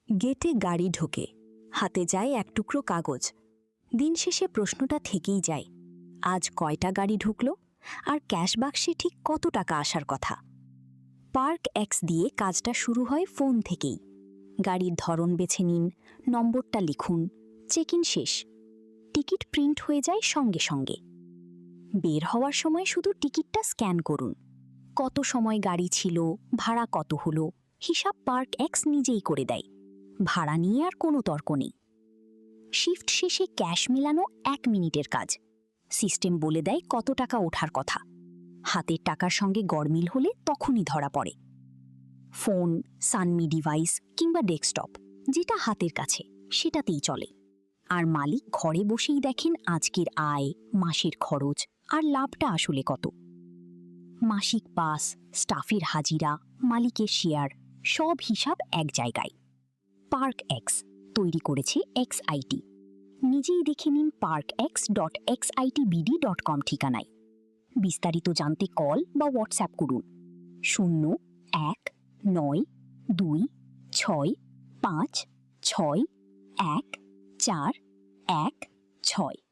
গেটে গাড়ি ঢোকে, হাতে যায় এক টুকরো কাগজ। দিন শেষে প্রশ্নটা থেকেই যায়, আজ কয়টা গাড়ি ঢুকলো আর ক্যাশ বাক্সে ঠিক কত টাকা আসার কথা। পার্ক এক্স দিয়ে কাজটা শুরু হয় ফোন থেকেই। গাড়ির ধরন বেছে নিন, নম্বরটা লিখুন, চেক ইন শেষ। টিকিট প্রিন্ট হয়ে যায় সঙ্গে সঙ্গে। বের হওয়ার সময় শুধু টিকিটটা স্ক্যান করুন। কত সময় গাড়ি ছিল, ভাড়া কত হলো, হিসাব পার্ক এক্স নিজেই করে দেয়। ভাড়া নিয়ে আর কোনো তর্ক নেই। শিফট শেষে ক্যাশ মেলানো 1 মিনিটের কাজ। সিস্টেম বলে দেয় কত টাকা ওঠার কথা। হাতের টাকার সঙ্গে গড়মিল হলে তখনই ধরা পড়ে। ফোন, সানমি ডিভাইস কিংবা ডেস্কটপ, যেটা হাতের কাছে সেটাতেই চলে। আর মালিক ঘরে বসেই দেখেন আজকের আয়, মাসের খরচ আর লাভটা আসলে কত। মাসিক পাস, স্টাফের হাজিরা, মালিকের শেয়ার, সব হিসাব এক জায়গায়। পার্ক এক্স তৈরি করেছে এক্সআইটি। নিজেই দেখে নিন parkx.xitbd.com ঠিকানায়। বিস্তারিত জানতে কল বা হোয়াটসঅ্যাপ করুন 019265614146।